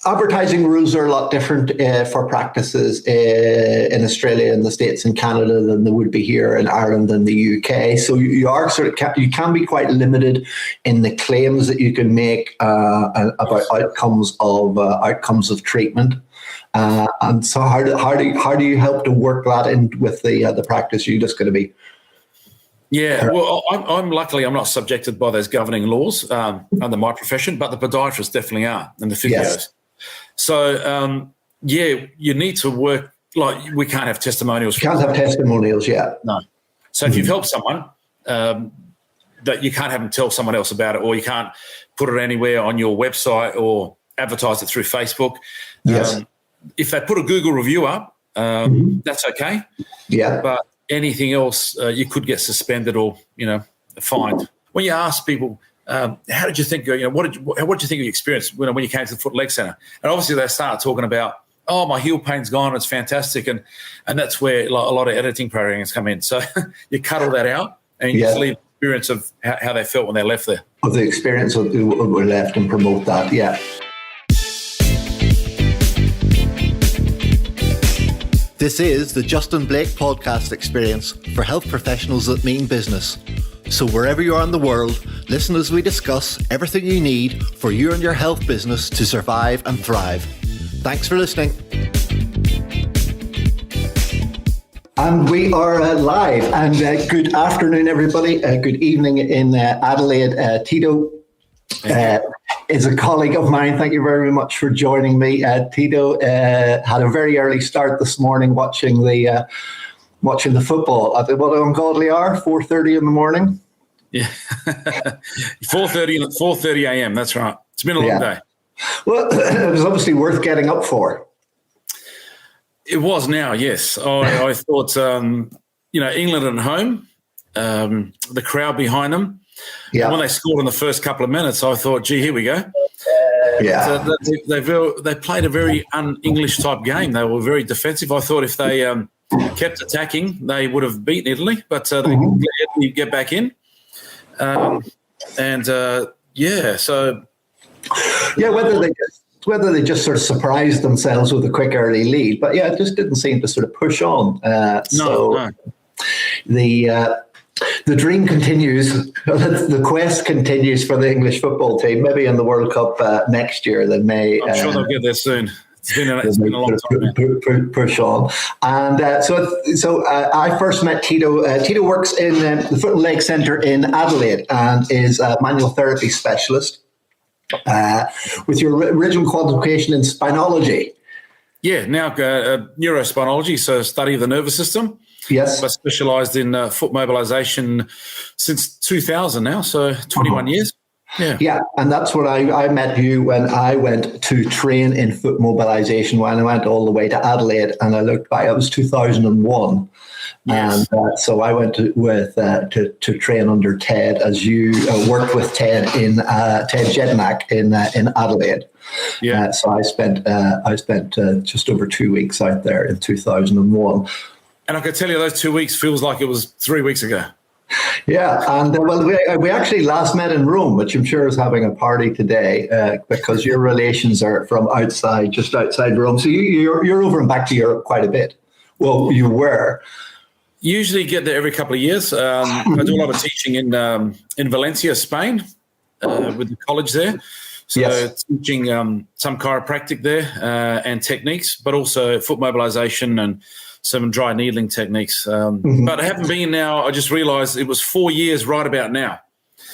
advertising rules are a lot different for practices in Australia and the States and Canada than they would be here in Ireland and the UK. So you are you can be quite limited in the claims that you can make about outcomes of treatment. And so how do you help to work that in with the practice? You're just going to be. Yeah, well, I'm luckily I'm not subjected by those governing laws under my profession, but the podiatrists definitely are, and the physios. Yes. So, you need to work, like we can't have testimonials. You can't have testimonials, yeah. No. So if you've helped someone, that you can't have them tell someone else about it, or you can't put it anywhere on your website or advertise it through Facebook. Yes. If they put a Google review up, that's okay. Yeah. But anything else, you could get suspended or, fined. When you ask people, how did you think, what did you think of your experience when you came to the Foot and Leg Centre? And obviously they start talking about, oh, my heel pain's gone, it's fantastic. And that's where a lot of editing programs come in. So you cut all that out and you just leave the experience of how they felt when they left there. Of the experience of who were left and promote that, yeah. This is the Justin Blake podcast experience for health professionals that mean business. So wherever you are in the world, listen as we discuss everything you need for you and your health business to survive and thrive. Thanks for listening. And we are live. And good afternoon, everybody. Good evening in Adelaide. Tito is a colleague of mine. Thank you very much for joining me. Tito had a very early start this morning watching the football at what ungodly hour, 4:30 in the morning. Yeah, 4:30 a.m. That's right. It's been a long day. Well, it was obviously worth getting up for. It was now, yes. I thought, England at home, the crowd behind them. Yeah. And when they scored in the first couple of minutes, I thought, gee, here we go. Yeah. So they played a very un-English type game. They were very defensive. I thought if they kept attacking, they would have beaten Italy, but they let Italy get back in. So whether they just sort of surprised themselves with a quick early lead, but it just didn't seem to sort of push on. No. The dream continues. The quest continues for the English football team. Maybe in the World Cup next year, they may. I'm sure they'll get there soon. It's been a long time. Push on. And so I first met Tito. Tito works in the Foot and Leg Centre in Adelaide and is a manual therapy specialist with your original qualification in spinology. Yeah, now neurospinology, so study of the nervous system. Yes. I specialised in foot mobilisation since 2000 now, so 21 years. Yeah, and that's what I met you when I went to train in foot mobilisation when I went all the way to Adelaide, and I looked back, it was 2001. Yes. And so I went to train under Ted, as you worked with Ted in Ted Jednak in Adelaide. Yeah. So I spent just over 2 weeks out there in 2001. And I can tell you those 2 weeks feels like it was 3 weeks ago. Yeah, and we actually last met in Rome, which I'm sure is having a party today because your relations are from just outside Rome. So you're over and back to Europe quite a bit. Well, you were. Usually get there every couple of years. I do a lot of teaching in Valencia, Spain, with the college there. So teaching some chiropractic there and techniques, but also foot mobilisation and some dry needling techniques. But I haven't been now. I just realised it was 4 years right about now.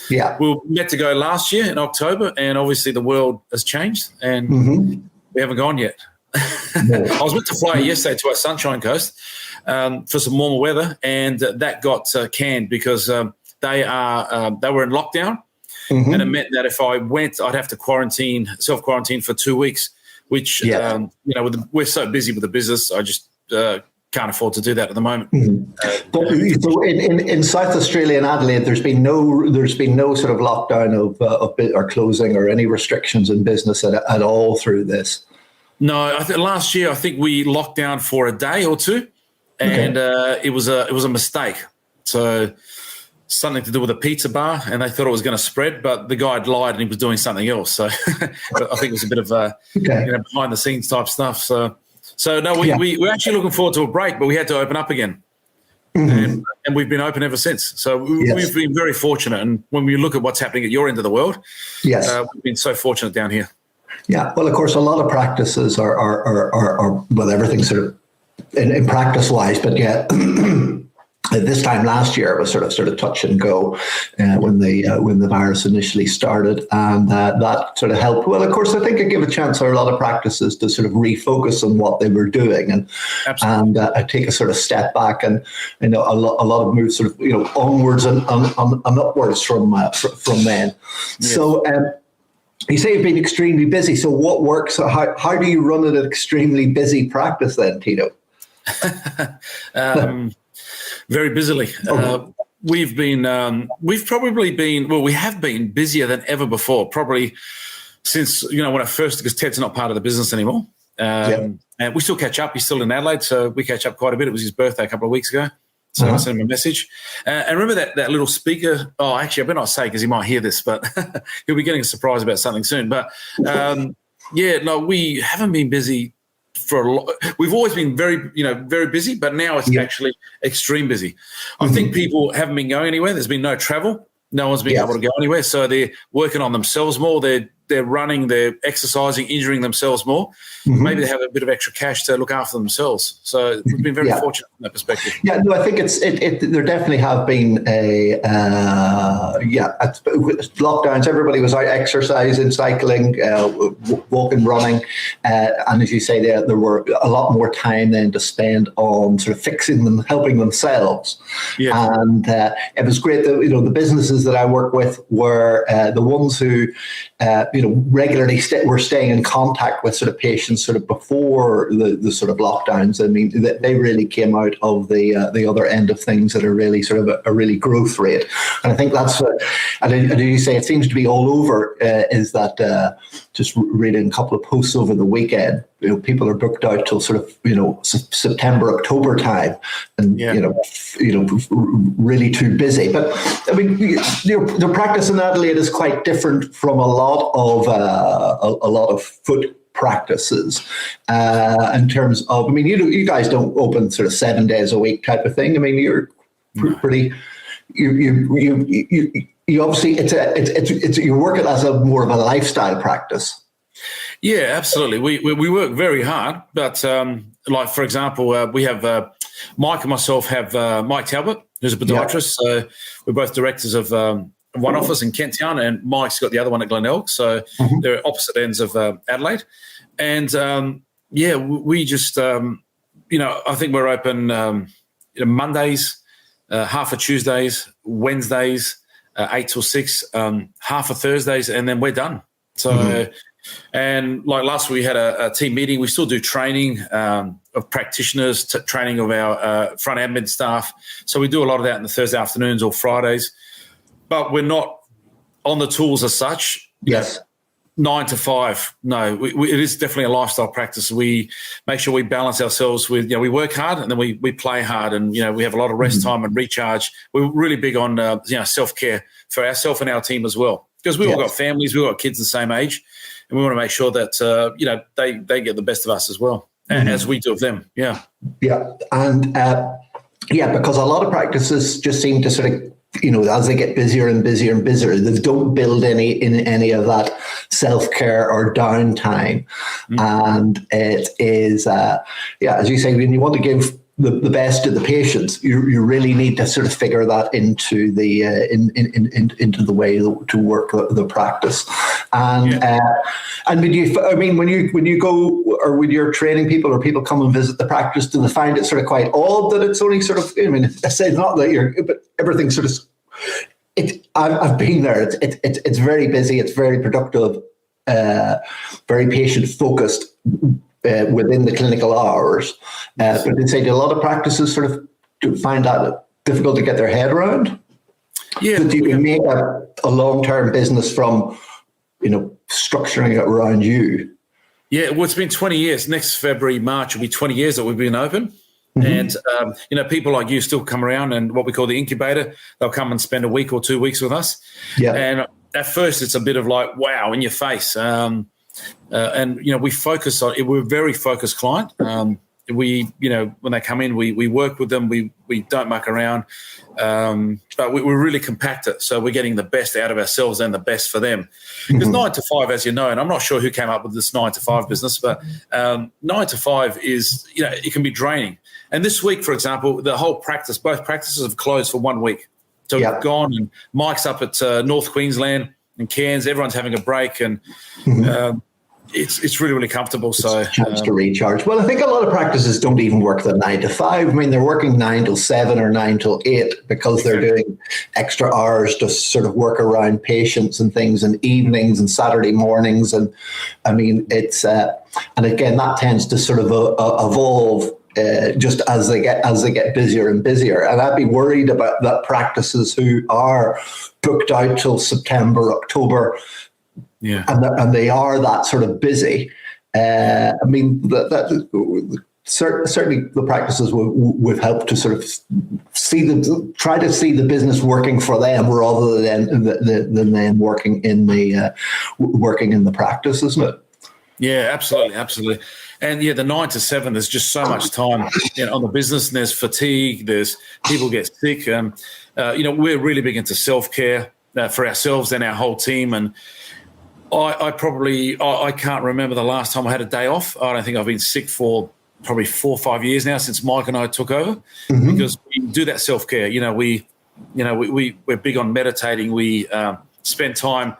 Yeah. We were meant to go last year in October, and obviously the world has changed, and we haven't gone yet. No. I was meant to fly yesterday to our Sunshine Coast for some warmer weather, and that got canned because they were in lockdown, and it meant that if I went, I'd have to self-quarantine for 2 weeks, which, we're so busy with the business, I just can't afford to do that at the moment. But so in South Australia and Adelaide, there's been no sort of lockdown of or closing or any restrictions in business at all through this. No, last year I think we locked down for a day or two, and it was a mistake. So something to do with a pizza bar, and they thought it was going to spread, but the guy had lied and he was doing something else. So I think it was a bit of behind the scenes type stuff. So no, we're actually looking forward to a break, but we had to open up again. And we've been open ever since. So we've been very fortunate. And when we look at what's happening at your end of the world, we've been so fortunate down here. Yeah. Well, of course, a lot of practices are well, everything's sort of in practice wise, but this time last year it was sort of touch and go when the virus initially started, and that sort of helped. Well, of course, I think it gave a chance for a lot of practices to sort of refocus on what they were doing and take a sort of step back, and a lot of moves sort of onwards and upwards from then. Yeah. So. You say you've been extremely busy. So what works? How do you run an extremely busy practice then, Tito? Very busily. Okay. We have been busier than ever before, probably since, when I first, because Ted's not part of the business anymore. And we still catch up. He's still in Adelaide, so we catch up quite a bit. It was his birthday a couple of weeks ago. So I sent him a message. And remember that little speaker? Oh, actually, I better not say because he might hear this, but he'll be getting a surprise about something soon. But, we haven't been busy for a lot. We've always been very busy, but now it's actually extreme busy. I think people haven't been going anywhere. There's been no travel. No one's been able to go anywhere. So they're working on themselves more. They're running, they're exercising, injuring themselves more. Maybe they have a bit of extra cash to look after themselves. So we've been very fortunate from that perspective. Yeah, no, I think there definitely have been lockdowns. Everybody was out exercising, cycling, walking, running. And as you say, there were a lot more time then to spend on sort of fixing them, helping themselves. Yeah. And it was great that, the businesses that I work with were the ones who, regularly were staying in contact with sort of patients sort of before the sort of lockdowns. I mean, they really came out of the other end of things at a really sort of a really growth rate. And I think that's, and you say it seems to be all over, is that just reading a couple of posts over the weekend, people are booked out till sort of, September, October time, and, really too busy. But I mean, the practice in Adelaide is quite different from a lot of foot practices in terms of, I mean, you guys don't open sort of 7 days a week type of thing. I mean, you're pretty, you obviously, it's you work it as a more of a lifestyle practice. Yeah, absolutely. We work very hard, but like, for example, we have Mike and myself have Mike Talbot, who's a podiatrist. So we're both directors of one office in Kent Town, and Mike's got the other one at Glenelg. So they're opposite ends of Adelaide. And, we just, I think we're open Mondays, half of Tuesdays, Wednesdays, 8 till 6, half of Thursdays, and then we're done. So, and like last week we had a team meeting. We still do training of practitioners, training of our front admin staff. So we do a lot of that in the Thursday afternoons or Fridays. But we're not on the tools as such. Yes. 9 to 5. No, it is definitely a lifestyle practice. We make sure we balance ourselves with, we work hard and then we play hard, and, we have a lot of rest time and recharge. We're really big on, self-care for ourselves and our team as well, because we've all got families, we've got kids the same age, and we want to make sure that, they get the best of us as well, as we do of them. Yeah. Yeah. And, because a lot of practices just seem to sort of, as they get busier and busier and busier, they don't build any of that self-care or downtime. And it is, as you say, when you want to give the best to the patients, you really need to sort of figure that into the into the way to work the practice. And and when you go, or when you're training people, or people come and visit the practice, do they find it sort of quite odd that it's only sort of, I say not that but everything's sort of, I've been there. It's very busy. It's very productive, very patient focused. Within the clinical hours, but they say a lot of practices sort of find that difficult to get their head around. Yeah, that you can make a long-term business from, structuring it around you. Yeah, well, it's been 20 years. Next February, March will be 20 years that we've been open. And, people like you still come around, and what we call the incubator, they'll come and spend a week or 2 weeks with us. Yeah. And at first it's a bit of like, wow, in your face. We focus on it. We're a very focused client. When they come in, we work with them. We don't muck around, but we really compact it. So we're getting the best out of ourselves and the best for them. Because 9 to 5, as you know, and I'm not sure who came up with this 9 to 5 business, but 9 to 5 is, it can be draining. And this week, for example, both practices have closed for 1 week. So we've gone, and Mike's up at North Queensland and Cairns. Everyone's having a break, and it's really, really comfortable. So it's a chance to recharge. Well, I think a lot of practices don't even work the 9 to 5. I mean, they're working 9 till 7 or 9 till 8 because they're doing extra hours to sort of work around patients and things, and evenings and Saturday mornings. And I mean, it's and again, that tends to sort of evolve. Just as they get busier and busier. And I'd be worried about that practices who are booked out till September, October, and they are that sort of busy. I mean, certainly the practices would help to sort of try to see the business working for them rather than them working in the practice, isn't it? Yeah, absolutely. And the 9 to 7, there's just so much time on the business, and there's fatigue, there's people get sick. We're really big into self-care for ourselves and our whole team. And I can't remember the last time I had a day off. I don't think I've been sick for probably 4 or 5 years now since Mike and I took over, because we do that self-care. We're big on meditating. We spend time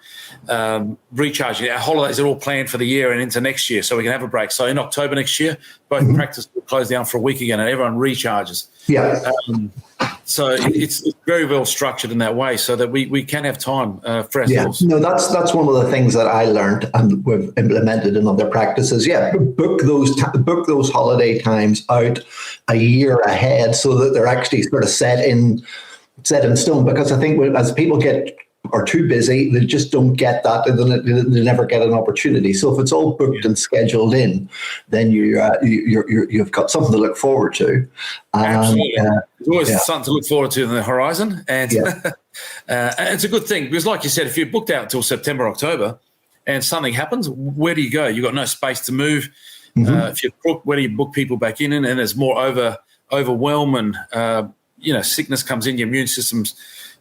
recharging. Our holidays are all planned for the year and into next year, so we can have a break. So in October next year, both practices will close down for a week again, and everyone recharges. Yeah. So it's very well structured in that way, so that we can have time for ourselves. Yeah. No, that's one of the things that I learned and we've implemented in other practices. Yeah, book those holiday times out a year ahead so that they're actually sort of set in stone. Because I think as people are too busy, they just don't get that, and they never get an opportunity. So if it's all booked and scheduled in, then you've got something to look forward to. Absolutely. There's always something to look forward to on the horizon, and it's a good thing, because like you said, if you're booked out until September, October, and something happens, where do you go? You've got no space to move. If you're booked, where do you book people back in? And there's more overwhelm, and sickness comes in, your immune system's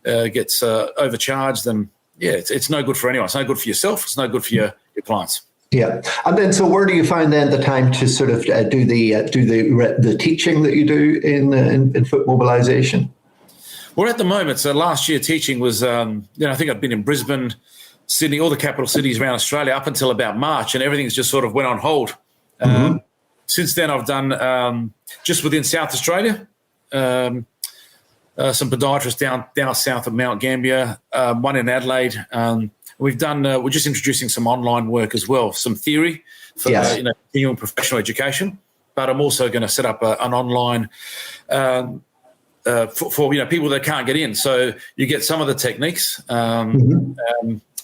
gets overcharged, and it's no good for anyone. It's no good for yourself. It's no good for your clients. Yeah, and then so where do you find then the time to sort of do the teaching that you do in foot mobilization? Well, at the moment, so last year teaching was, I think I've been in Brisbane, Sydney, all the capital cities around Australia up until about March, and everything's just sort of went on hold. Since then, I've done just within South Australia. Some podiatrists down south of Mount Gambier, one in Adelaide. We're just introducing some online work as well, some theory for continuing professional education. But I'm also going to set up an online for people that can't get in. So you get some of the techniques.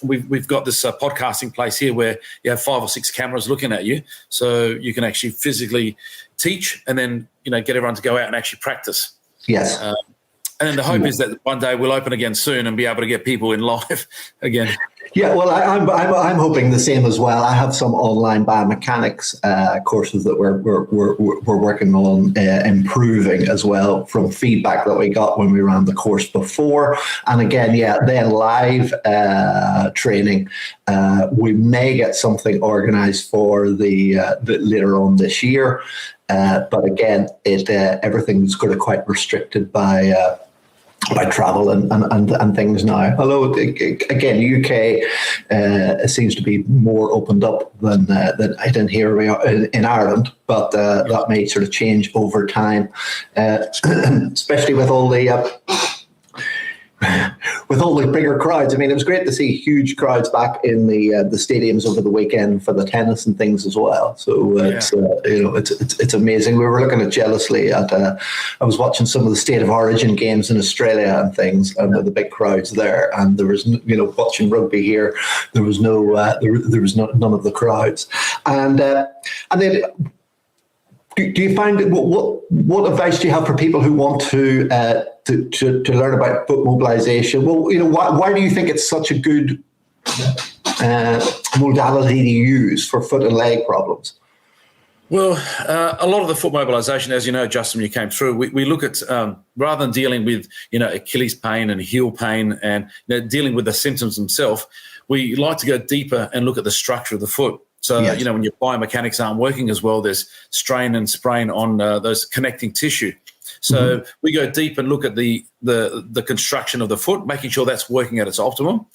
We've got this podcasting place here where you have 5 or 6 cameras looking at you, so you can actually physically teach, and then get everyone to go out and actually practice. Yes. And then the hope is that one day we'll open again soon and be able to get people in live again. Yeah, well, I'm hoping the same as well. I have some online biomechanics courses that we're working on improving as well, from feedback that we got when we ran the course before. And again, then live training. We may get something organised for the later on this year, but again, everything's sort of quite restricted by travel and things now. Although again, UK seems to be more opened up than I didn't hear we are in Ireland, but that may sort of change over time, especially with all the bigger crowds. I mean, it was great to see huge crowds back in the stadiums over the weekend for the tennis and things as well. So it's amazing. We were looking at jealously at. I was watching some of the State of Origin games in Australia and things, and the big crowds there. And there was, watching rugby here, there was none of the crowds. And then do you find that what advice do you have for people who want to learn about foot mobilization? Well, why do you think it's such a good modality to use for foot and leg problems? Well, a lot of the foot mobilization, as you know, Justin, you came through, we look at, rather than dealing with, Achilles pain and heel pain and dealing with the symptoms themselves, we like to go deeper and look at the structure of the foot. So, yes. When your biomechanics aren't working as well, there's strain and sprain on those connecting tissue. So we go deep and look at the construction of the foot, making sure that's working at its optimum,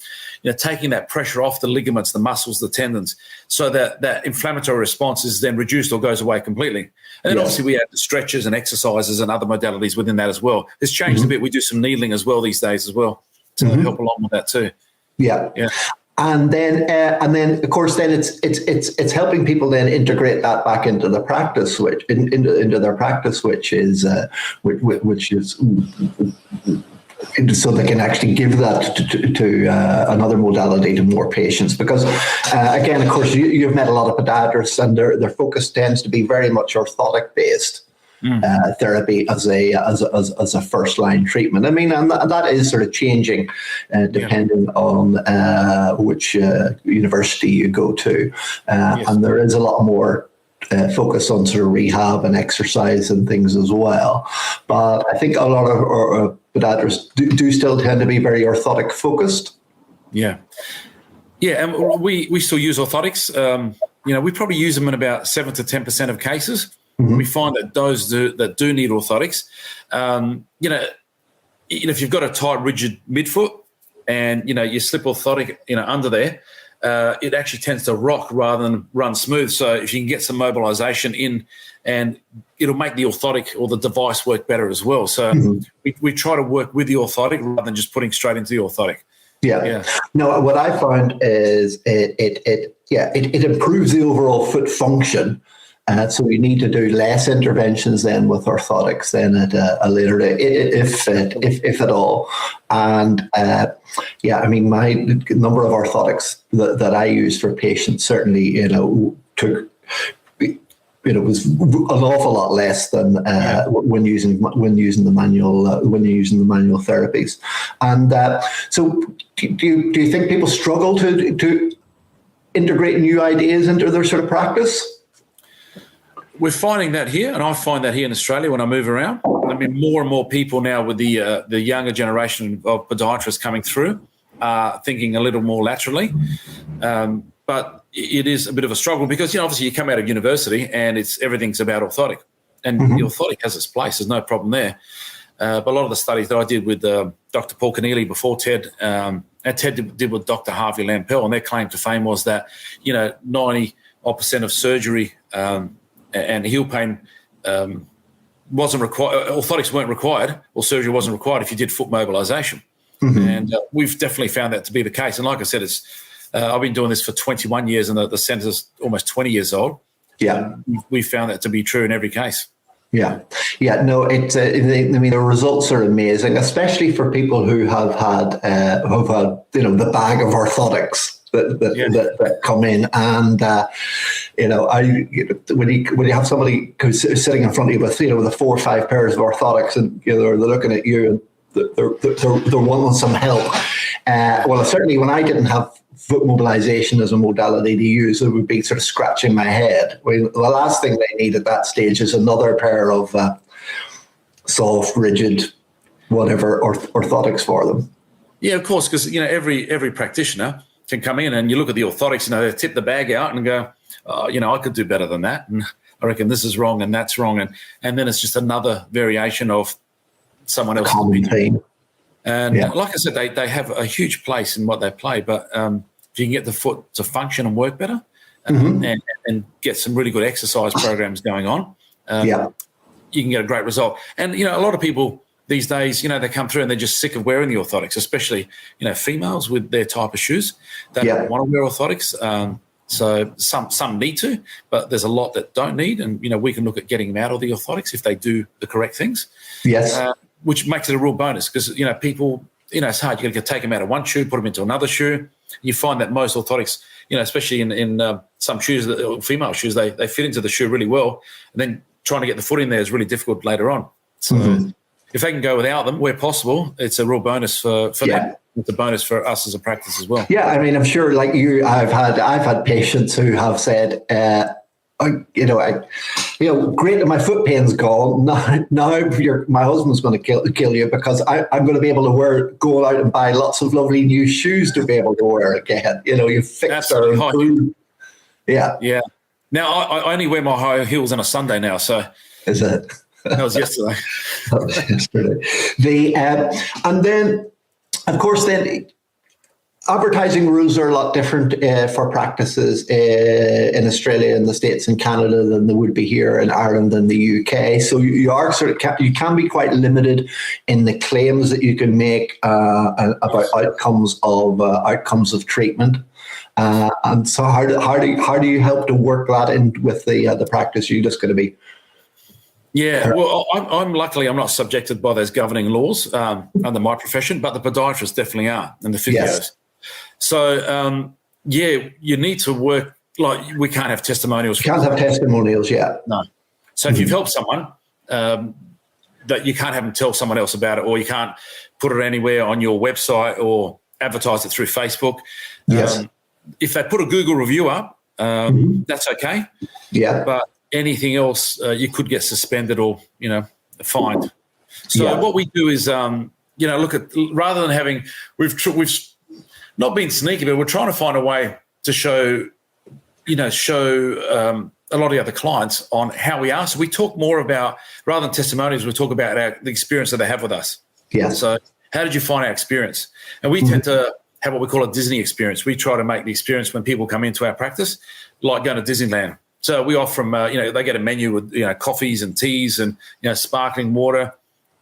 taking that pressure off the ligaments, the muscles, the tendons, so that inflammatory response is then reduced or goes away completely. And then obviously we add the stretches and exercises and other modalities within that as well. It's changed a bit. We do some needling as well these days as well to help along with that too. Yeah. And then, of course, then it's helping people then integrate that back into the practice, into their practice, which is so they can actually give that to another modality to more patients. Because again, of course, you've met a lot of podiatrists, and their focus tends to be very much orthotic based. Therapy as a first line treatment. I mean, and that is sort of changing depending on which university you go to, and there is a lot more focus on sort of rehab and exercise and things as well. But I think a lot of podiatrists do still tend to be very orthotic focused. Yeah, and we still use orthotics. We probably use them in about 7 to 10% of cases. We find that those that do need orthotics, if you've got a tight, rigid midfoot and, you slip orthotic, under there, it actually tends to rock rather than run smooth. So if you can get some mobilization in, and it'll make the orthotic or the device work better as well. So we try to work with the orthotic rather than just putting straight into the orthotic. Yeah. No, what I found is it improves the overall foot function. So we need to do less interventions then with orthotics then at a later date, if at all. And I mean, my number of orthotics that I use for patients certainly, took, was an awful lot less than when using the manual therapies. And so, do you think people struggle to integrate new ideas into their sort of practice? We're finding that here, and I find that here in Australia when I move around. I mean, more and more people now with the younger generation of podiatrists coming through are thinking a little more laterally. But it is a bit of a struggle because, obviously you come out of university and everything's about orthotic. And the orthotic has its place. There's no problem there. But a lot of the studies that I did with Dr. Paul Keneally before Ted, and Ted did with Dr. Harvey Lampel, and their claim to fame was that, 90% of surgery and heel pain wasn't required. Orthotics weren't required, or surgery wasn't required if you did foot mobilization. And we've definitely found that to be the case. And like I said, I've been doing this for 21 years, and the centre's almost 20 years old. Yeah, we found that to be true in every case. No, the results are amazing, especially for people who have had the bag of orthotics that come in, and when you have somebody who's sitting in front of you with with 4 or 5 pairs of orthotics, and they're looking at you and they're wanting some help. Well, certainly when I didn't have foot mobilization as a modality to use, it would be sort of scratching my head. The last thing they need at that stage is another pair of soft, rigid, whatever orthotics for them. Yeah, of course, because every practitioner can come in and you look at the orthotics, they tip the bag out and go, I could do better than that, and I reckon this is wrong and that's wrong, and then it's just another variation of someone else's opinion. And like I said, they have a huge place in what they play, but if you can get the foot to function and work better, and get some really good exercise programs going on, you can get a great result. And a lot of people these days, they come through and they're just sick of wearing the orthotics, especially females with their type of shoes. They don't want to wear orthotics. So some need to, but there's a lot that don't need, and we can look at getting them out of the orthotics if they do the correct things. Yes, which makes it a real bonus because people, it's hard. You got to take them out of one shoe, put them into another shoe. You find that most orthotics, especially in some shoes, female shoes, they fit into the shoe really well, and then trying to get the foot in there is really difficult later on. So if they can go without them where possible, it's a real bonus for them. It's a bonus for us as a practice as well. Yeah, I mean, I'm sure, like you, I've had patients who have said, great, my foot pain's gone. Now my husband's going to kill you because I'm going to be able to go out and buy lots of lovely new shoes to be able to wear again. You fix or improve. Yeah. Yeah. Now I only wear my high heels on a Sunday now. So is it? That was yesterday. That was yesterday. And then, of course, then advertising rules are a lot different for practices in Australia and the States and Canada than they would be here in Ireland and the UK. So you are you can be quite limited in the claims that you can make about outcomes of treatment. And so how do you help to work that in with the practice you're just going to be? Yeah, well, I'm luckily I'm not subjected by those governing laws under my profession, but the podiatrists definitely are, and the physios. Yes. So, you need to work, like we can't have testimonials. You can't have testimonials, yeah. No. So if you've helped someone, that you can't have them tell someone else about it, or you can't put it anywhere on your website or advertise it through Facebook. Yes. If they put a Google review up, that's okay. Yeah. But anything else, you could get suspended or, fined. So what we do is, look at, rather than having, we've not been sneaky, but we're trying to find a way to show a lot of the other clients on how we are. So we talk more about, rather than testimonials, we talk about the experience that they have with us. Yeah. So how did you find our experience? And we tend to have what we call a Disney experience. We try to make the experience when people come into our practice like going to Disneyland. So we offer them, they get a menu with, coffees and teas and, sparkling water.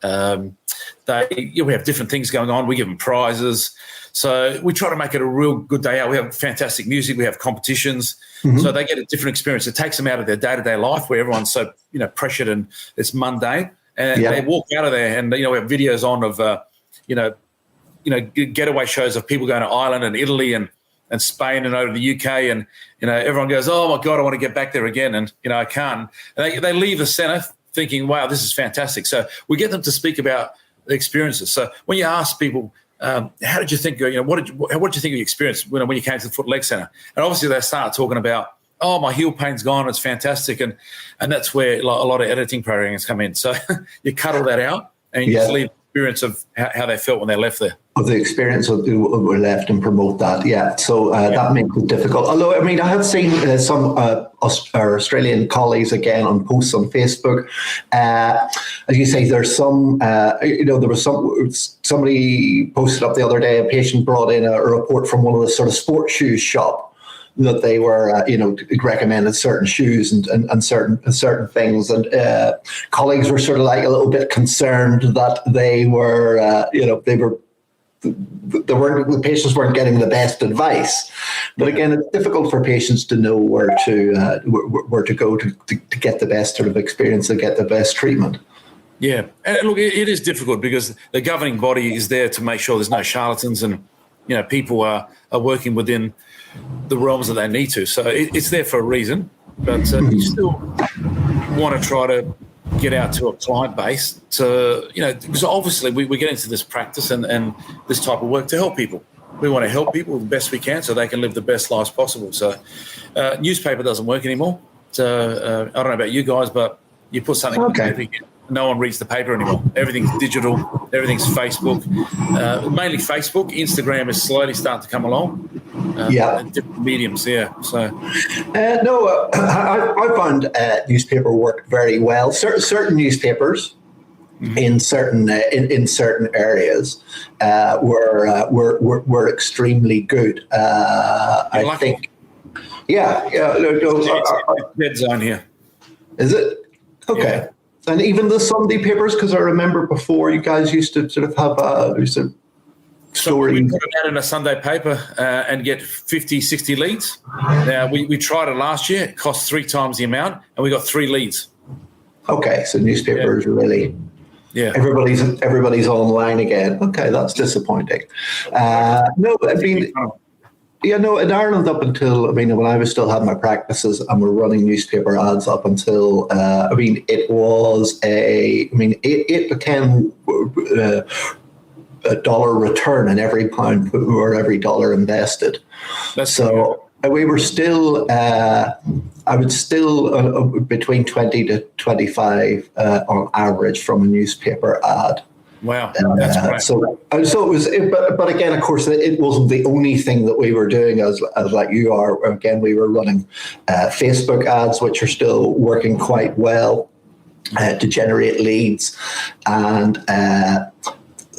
We have different things going on. We give them prizes. So we try to make it a real good day out. We have fantastic music. We have competitions. So they get a different experience. It takes them out of their day-to-day life where everyone's so, pressured and it's mundane. And they walk out of there and, we have videos on of, getaway shows of people going to Ireland and Italy and Spain and over the UK, and everyone goes, oh my God, I want to get back there again, and I can't. And they leave the centre thinking, wow, this is fantastic. So we get them to speak about the experiences. So when you ask people, how did you think? What did you think of your experience when you came to the foot leg centre? And obviously they start talking about, oh, my heel pain's gone, it's fantastic, and that's where a lot of editing programs come in. So you cut all that out and you just leave the experience of how they felt when they left there. Of the experience of who were left and promote that, So that makes it difficult. Although, I mean, I have seen some our Australian colleagues again on posts on Facebook. As you say, there's some, there was somebody posted up the other day. A patient brought in a report from one of the sort of sports shoes shop that they were, recommended certain shoes and certain things, and colleagues were sort of like a little bit concerned that they were, the patients weren't getting the best advice. But again, it's difficult for patients to know where to go to get the best sort of experience and get the best treatment. Yeah, and look, it is difficult because the governing body is there to make sure there's no charlatans and people are working within the realms that they need to. So it's there for a reason, but you still want to try to get out to a client base to, because obviously we get into this practice and this type of work to help people. We want to help people the best we can so they can live the best lives possible. So newspaper doesn't work anymore. So I don't know about you guys, but you put something on paper, no one reads the paper anymore. Everything's digital. Everything's Facebook. Mainly Facebook. Instagram is slowly starting to come along. Different mediums, So I found newspaper worked very well. Certain newspapers in certain areas were extremely good. I think. Dead zone here. Is it? Okay. Yeah. And even the Sunday papers, because I remember before you guys used to sort of have So we put it out in a Sunday paper and get 50, 60 leads. Now, we tried it last year. It cost 3 times the amount, and we got 3 leads. Okay, so newspapers really... Yeah, everybody's online again. Okay, that's disappointing. No, I mean... Yeah, no, in Ireland up until, I mean, when I was still having my practices and we're running newspaper ads up until, it was 8 to 10 a dollar return in every pound or every dollar invested. We were still, I would still between 20 to 25 on average from a newspaper ad. Wow, that's great. So it was, but again, of course, it wasn't the only thing that we were doing as like you are. Again, we were running Facebook ads, which are still working quite well to generate leads, and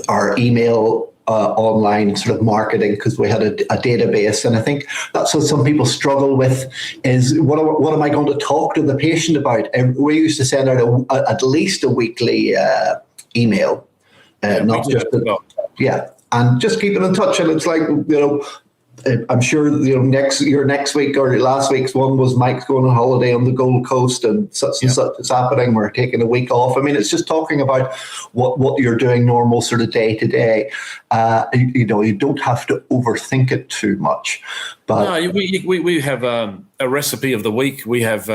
our email online sort of marketing, because we had a database. And I think that's what some people struggle with is what am I going to talk to the patient about? And we used to send out at least a weekly email. And just keeping in touch. And it's like, I'm sure, your next week or last week's one was Mike's going on holiday on the Gold Coast and such and such is happening. We're taking a week off. I mean, it's just talking about what you're doing normal sort of day to day. You don't have to overthink it too much. But no, we have a recipe of the week. We have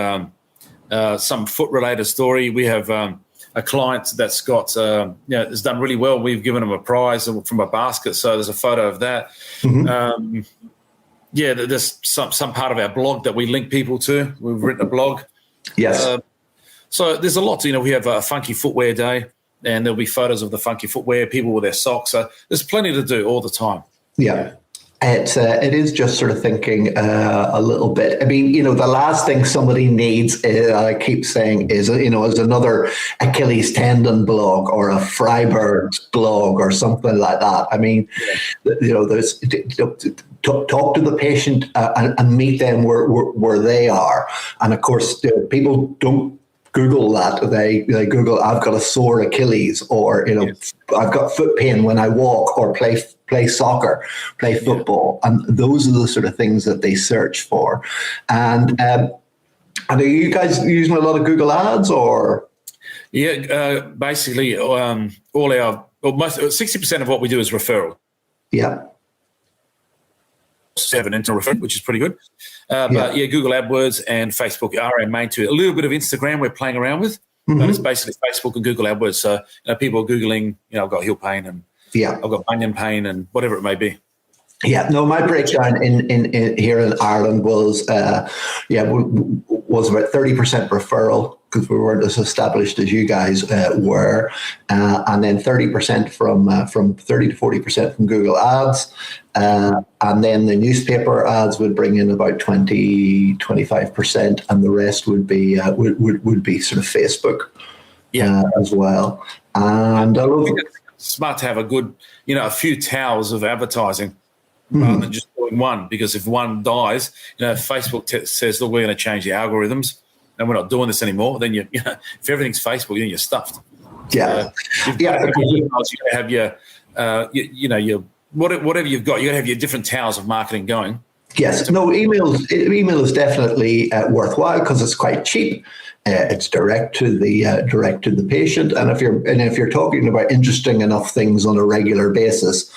some foot related story. We have a client that's got, has done really well. We've given them a prize from a basket. So there's a photo of that. Mm-hmm. There's some part of our blog that we link people to. We've written a blog. Yes. So there's a lot. We have a funky footwear day, and there'll be photos of the funky footwear, people with their socks. So there's plenty to do all the time. Yeah. It is just sort of thinking a little bit. I mean, the last thing somebody needs, I keep saying, is another Achilles tendon blog or a Freiberg's blog or something like that. I mean, there's talk to the patient and meet them where they are. And of course, people don't Google that. They Google, I've got a sore Achilles, or I've got foot pain when I walk or play soccer, play football, and those are the sort of things that they search for. And are you guys using a lot of Google Ads, or? Yeah, basically, all our 60% of what we do is referral. Yeah. 7 into referral, which is pretty good. But Google AdWords and Facebook are our main two. A little bit of Instagram we're playing around with, but it's basically Facebook and Google AdWords. So people are Googling, I've got heel pain and I've got bunion pain and whatever it may be. Yeah, no, my breakdown in here in Ireland was about 30% referral, because we weren't as established as you guys were, and then 30% from 30 to 40% from Google Ads, and then the newspaper ads would bring in about 20-25%, and the rest would be sort of Facebook, as well. And I think it's smart to have a good, a few towers of advertising. Rather than just doing one, because if one dies, Facebook says, look, we're going to change the algorithms and we're not doing this anymore, then if everything's Facebook, then you're stuffed. Yeah. You've got to have your emails, you got to have your whatever you've got, you got to have your different towers of marketing going. Yes. No, email is definitely worthwhile because it's quite cheap. It's direct to the patient, and if you're talking about interesting enough things on a regular basis,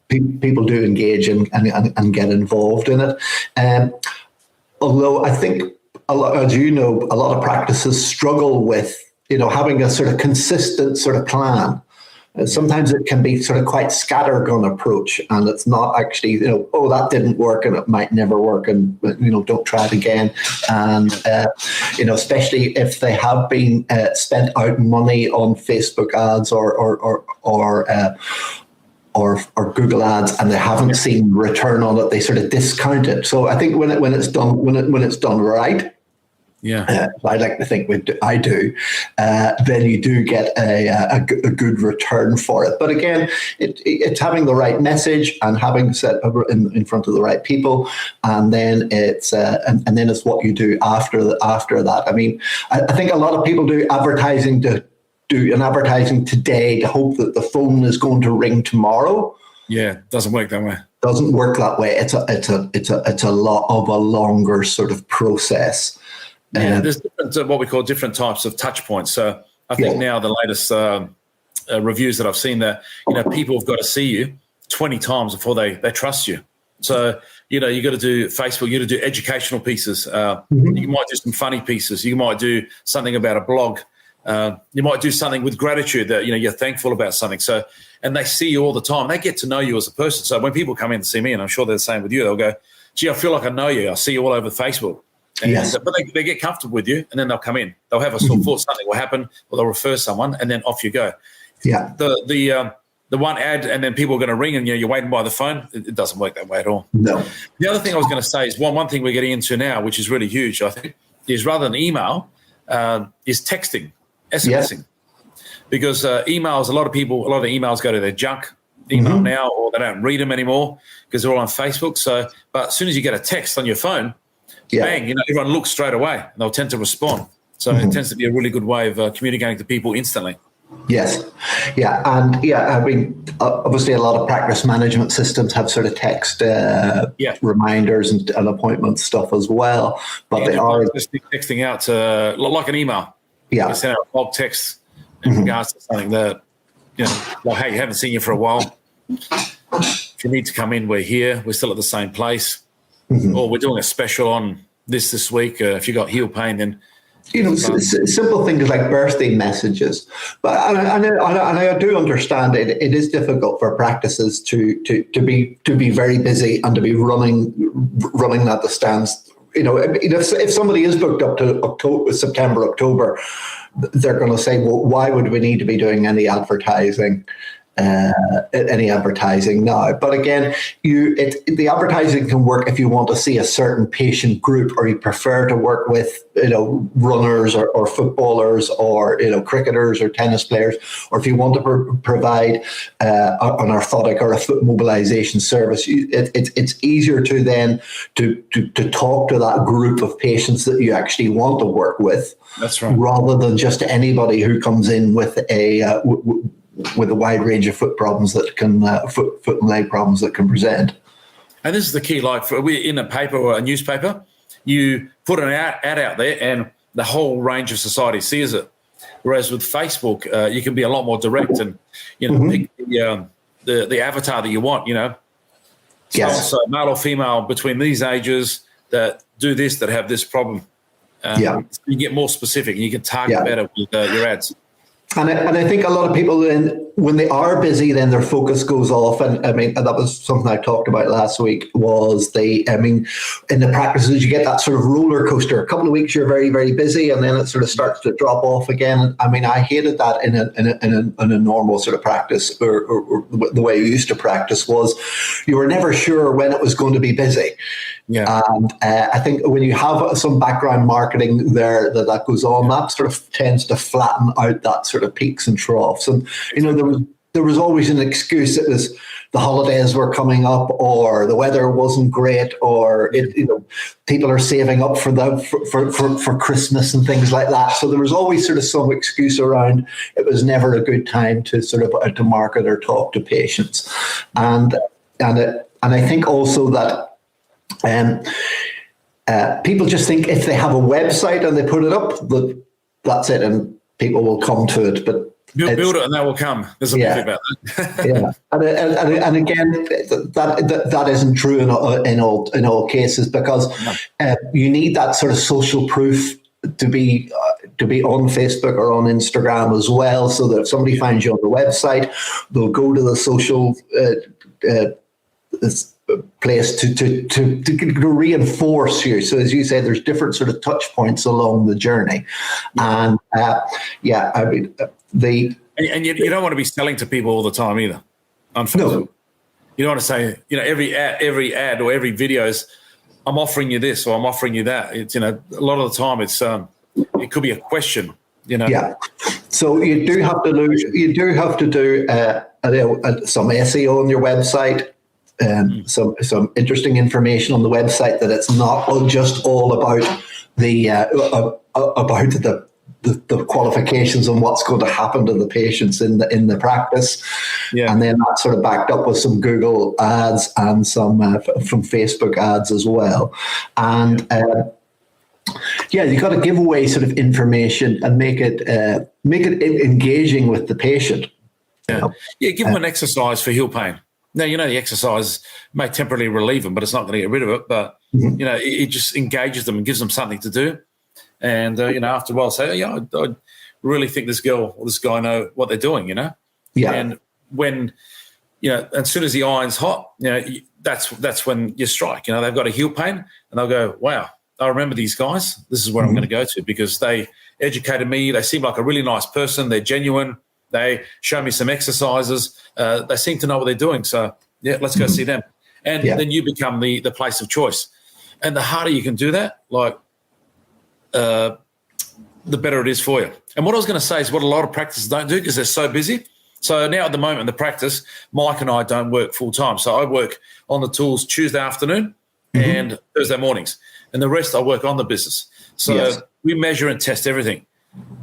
people do engage and get involved in it. Although I think, a lot of practices struggle with having a sort of consistent sort of plan. Sometimes it can be sort of quite scattergun approach, and it's not actually, that didn't work and it might never work, and don't try it again. And especially if they have been spent out money on Facebook ads or Google ads, and they haven't seen return on it, they sort of discount it. So I think when it's done right. I like to think I do. Then you do get a good return for it. But again, it's having the right message and having set in front of the right people, and then it's what you do after that. I mean, I think a lot of people do advertising today to hope that the phone is going to ring tomorrow. Yeah, doesn't work that way. Doesn't work that way. It's a lot of a longer sort of process. There's different, what we call different types of touch points. So I think now the latest reviews that I've seen that, people have got to see you 20 times before they trust you. So you got to do Facebook. You got to do educational pieces. You might do some funny pieces. You might do something about a blog. You might do something with gratitude that you're thankful about something. So, and they see you all the time. They get to know you as a person. So when people come in to see me, and I'm sure they're the same with you, they'll go, "Gee, I feel like I know you. I see you all over Facebook." And, but they get comfortable with you, and then they'll come in. They'll have a sort of thought something will happen, or they'll refer someone, and then off you go. Yeah. The one ad, and then people are going to ring, and you're waiting by the phone. It doesn't work that way at all. No. The other thing I was going to say is one thing we're getting into now, which is really huge, I think, is rather than email, is texting, SMSing. Because emails, a lot of emails go to their junk email now, or they don't read them anymore because they're all on Facebook. So, but as soon as you get a text on your phone, bang, everyone looks straight away, and they'll tend to respond. So it tends to be a really good way of communicating to people instantly. Yes. Yeah. And I mean, obviously a lot of practice management systems have sort of text reminders and appointment stuff as well, but they are just texting out like an email. Yeah. You send out a bulk text in regards to something that, like, hey, haven't seen you for a while. If you need to come in, we're here. We're still at the same place. Or we're doing a special on this week. If you got heel pain, then simple things like birthday messages. But I do understand it is difficult for practices to be very busy and to be running at the stands. If somebody is booked up to September, October, they're going to say, well, why would we need to be doing any advertising now? But again, the advertising can work if you want to see a certain patient group, or you prefer to work with runners or footballers or cricketers or tennis players, or if you want to provide an orthotic or a foot mobilization service. It's easier to then to talk to that group of patients that you actually want to work with. That's right. Rather than just anybody who comes in with a wide range of foot problems that can foot and leg problems that can present. And this is the key. Like in a paper or a newspaper, you put an ad out there, and the whole range of society sees it. Whereas with Facebook, you can be a lot more direct and pick the avatar that you want. So male or female between these ages that do this, that have this problem. So you get more specific, and you can target better with your ads. And I think a lot of people, when they are busy, then their focus goes off. And I mean, that was something I talked about last week, was in the practices, you get that sort of roller coaster. A couple of weeks you're very, very busy, and then it sort of starts to drop off again. I mean, I hated that in a normal sort of practice, or the way you used to practice was you were never sure when it was going to be busy. Yeah. And I think when you have some background marketing there that goes on, that sort of tends to flatten out that sort of peaks and troughs. And, there was always an excuse. It was the holidays were coming up, or the weather wasn't great, or people are saving up for Christmas and things like that. So there was always sort of some excuse around. It was never a good time to sort of to market or talk to patients. And I think also that people just think if they have a website and they put it up, that's it, and people will come to it. But build it and they will come. There's a bit about that. And again, that isn't true in all cases, because you need that sort of social proof to be on Facebook or on Instagram as well, so that if somebody finds you on the website, they'll go to the social place to reinforce you. So as you say, there's different sort of touch points along the journey. And I mean, and you don't want to be selling to people all the time either on Facebook. No. You don't want to say, every ad or every video is, I'm offering you this or I'm offering you that. It's, a lot of the time it's it could be a question. Yeah. So you do have to do some SEO on your website. Some interesting information on the website, that it's not just all about the qualifications and what's going to happen to the patients in the practice. And then that's sort of backed up with some Google ads and some from Facebook ads as well. And you've got to give away sort of information and make it engaging with the patient. Give them an exercise for heel pain. Now, the exercise may temporarily relieve them, but it's not going to get rid of it. But, it just engages them and gives them something to do. And, after a while say, I really think this girl or this guy know what they're doing, Yeah. And when, as soon as the iron's hot, that's when you strike. They've got a heel pain and they'll go, wow, I remember these guys. This is where I'm going to go to because they educated me. They seem like a really nice person. They're genuine. They show me some exercises. They seem to know what they're doing. So, let's go see them. And then you become the place of choice. And the harder you can do that, the better it is for you. And what I was going to say is what a lot of practices don't do because they're so busy. So now at the moment in the practice, Mike and I don't work full time. So I work on the tools Tuesday afternoon and Thursday mornings. And the rest I work on the business. So we measure and test everything.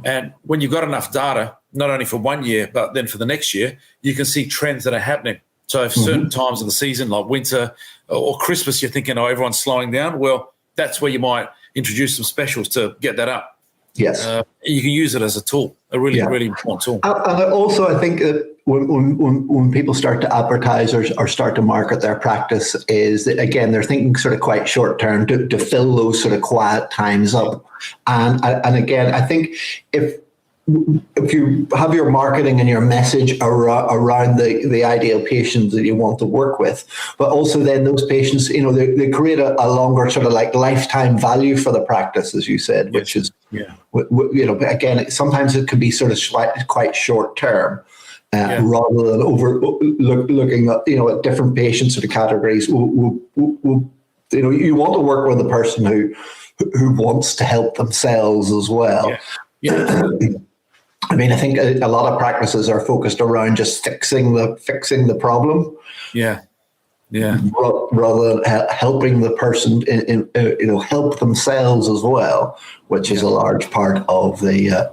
And when you've got enough data, not only for 1 year, but then for the next year, you can see trends that are happening. So if certain times of the season, like winter or Christmas, you're thinking, everyone's slowing down. Well, that's where you might introduce some specials to get that up. Yes. You can use it as a tool, a really, really important tool. And also, I think that when people start to advertise or start to market their practice is that, again, they're thinking sort of quite short term to fill those sort of quiet times up. And again, I think if you have your marketing and your message around the ideal patients that you want to work with, but also then those patients, they create a longer sort of lifetime value for the practice, as you said, which is, again, sometimes it can be sort of quite short term. Rather than looking at different patients or the categories, you want to work with a person who wants to help themselves as well. I mean, I think a lot of practices are focused around just fixing the problem. Rather than helping the person help themselves as well, which is a large part of the.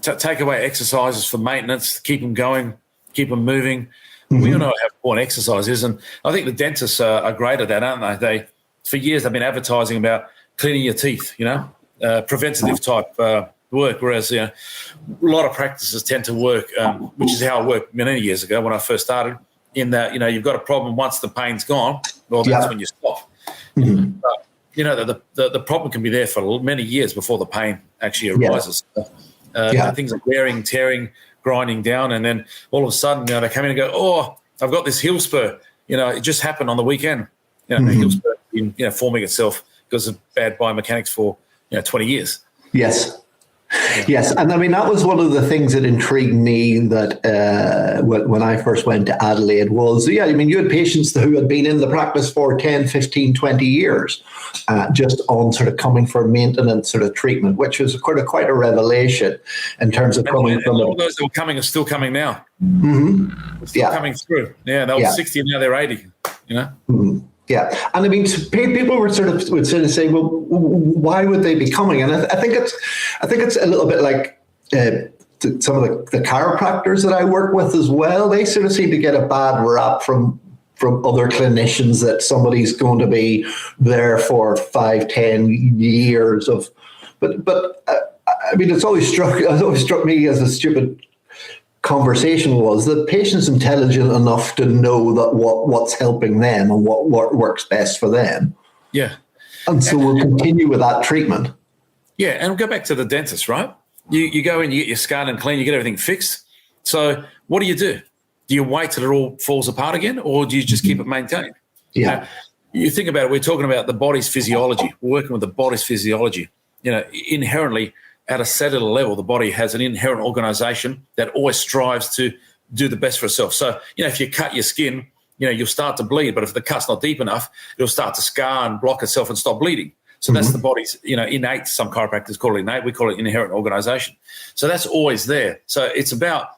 Take away exercises for maintenance, keep them going, keep them moving. We all know how important exercise is, and I think the dentists are great at that, aren't they? For years they've been advertising about cleaning your teeth, preventative type work, whereas a lot of practices tend to work, which is how I worked many years ago when I first started, in that, you've got a problem once the pain's gone, well, that's when you stop. But, the problem can be there for many years before the pain actually arises. Things like wearing, tearing, grinding down, and then all of a sudden, they come in and go, "Oh, I've got this heel spur." It just happened on the weekend. The heel spur been forming itself because of bad biomechanics for 20 years. Yes. Yes, and I mean, that was one of the things that intrigued me that when I first went to Adelaide was, you had patients who had been in the practice for 10, 15, 20 years, just on sort of coming for maintenance sort of treatment, which was quite a revelation in terms of coming from. All those that were coming are still coming now. Still coming through. Yeah, they were 60 and now they're 80, Yeah, and I mean, people would sort of say, well, why would they be coming? And I think it's a little bit like some of the chiropractors that I work with as well. They sort of seem to get a bad rap from other clinicians that somebody's going to be there for 5-10 years of, but I mean, it's always struck me as a stupid conversation was that patients intelligent enough to know that what's helping them and what works best for them. Yeah. And so we'll continue with that treatment. Yeah, and we'll go back to the dentist, right? You go in, you get your scan and clean, you get everything fixed. So what do? Do you wait till it all falls apart again, or do you just keep it maintained? Yeah. Now, you think about it, we're talking about the body's physiology. We're working with the body's physiology. Inherently, at a cellular level, the body has an inherent organization that always strives to do the best for itself. So, if you cut your skin, you'll start to bleed. But if the cut's not deep enough, it'll start to scar and block itself and stop bleeding. So that's the body's, innate. Some chiropractors call it innate. We call it inherent organization. So that's always there. So it's about,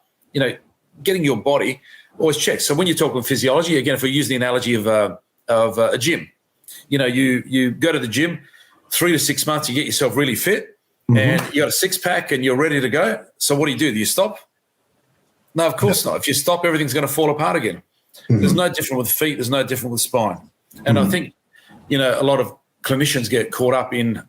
getting your body always checked. So when you're talking physiology, again, if we use the analogy of a gym, you go to the gym, 3 to 6 months, you get yourself really fit. And you got a six-pack and you're ready to go. So what do? Do you stop? No, of course not. If you stop, everything's going to fall apart again. There's no different with feet. There's no different with spine. And I think, a lot of clinicians get caught up in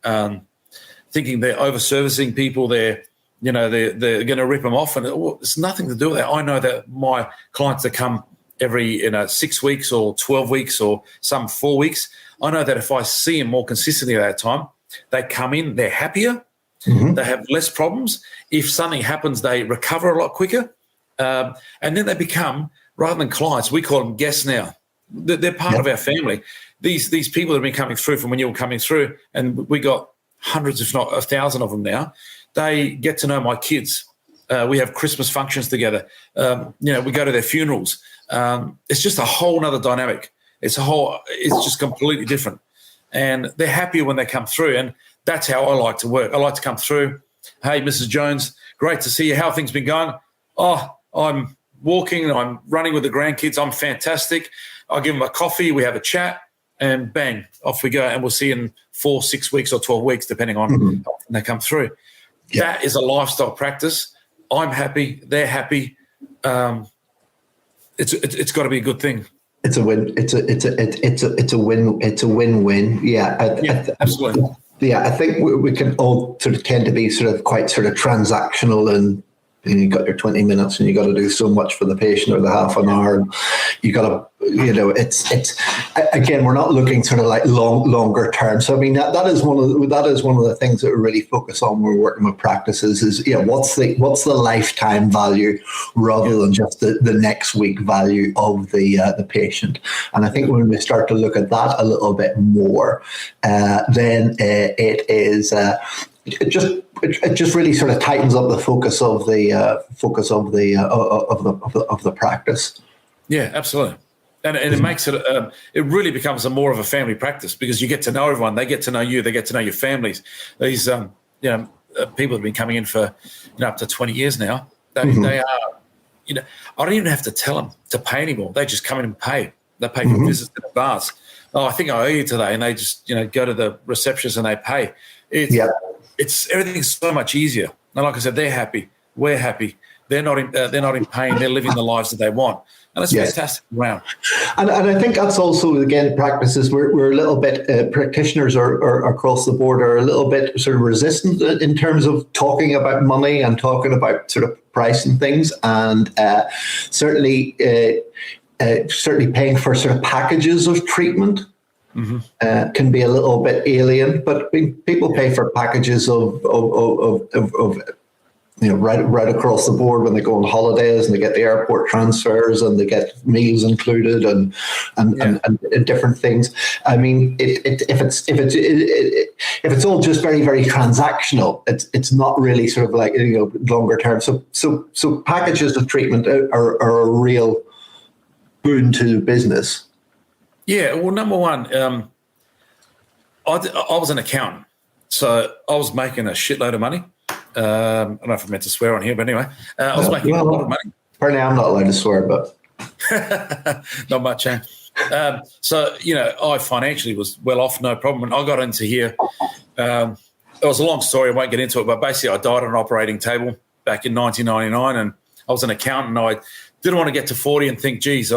thinking they're over-servicing people. They're going to rip them off. And it's nothing to do with that. I know that my clients that come every 6 weeks or 12 weeks or some 4 weeks, I know that if I see them more consistently at that time, they come in, they're happier, they have less problems. If something happens, they recover a lot quicker. And then they become, rather than clients, we call them guests now. They're part of our family. These people that have been coming through from when you were coming through, and we got hundreds, if not 1,000 of them now, they get to know my kids. We have Christmas functions together. We go to their funerals. It's just a whole nother dynamic. It's just completely different. And they're happier when they come through. And that's how I like to work. I like to come through. Hey, Mrs. Jones, great to see you. How have things been going? Oh, I'm walking. I'm running with the grandkids. I'm fantastic. I'll give them a coffee. We have a chat. And bang, off we go. And we'll see in 4, 6 weeks or 12 weeks, depending on how often they come through. Yeah. That is a lifestyle practice. I'm happy. They're happy. It's got to be a good thing. It's a win. It's a win. It's a win-win. Yeah, absolutely. Yeah, I think we can all sort of tend to be sort of quite sort of transactional, and you got your 20 minutes and you got to do so much for the patient, or the half an hour, and you got to, it's again, we're not looking sort of like longer term. So I mean that is one of the things that we really focus on when we're working with practices is what's the lifetime value rather than just the next week value of the patient. And I think when we start to look at that a little bit more, then it is. It just really sort of tightens up the focus of the practice. Yeah, absolutely, and it makes it. It really becomes more of a family practice because you get to know everyone. They get to know you. They get to know your families. These people have been coming in for up to 20 years now. They are. I don't even have to tell them to pay anymore. They just come in and pay. They pay for visits in advance. Oh, I think I owe you today, and they just go to the receptionist and they pay. It's everything's so much easier. And like I said, they're happy. We're happy. They're not in pain. They're living the lives that they want. And it's fantastic around. And I think that's also, again, practices we're a little bit, practitioners are across the board are a little bit sort of resistant in terms of talking about money and talking about sort of price and things. And certainly paying for sort of packages of treatment. Can be a little bit alien, but people pay for packages of right across the board when they go on holidays and they get the airport transfers and they get meals included and different things. I mean, if it's all just very, very transactional, it's not really sort of like longer term. So packages of treatment are a real boon to business. Yeah, well, number one, I was an accountant, so I was making a shitload of money. I don't know if I'm meant to swear on here, but anyway, I was making a lot of money. Apparently, I'm not allowed to swear, but not much. So I financially was well off, no problem. And I got into here. It was a long story. I won't get into it, but basically, I died on an operating table back in 1999, and I was an accountant. And I didn't want to get to 40 and think, geez,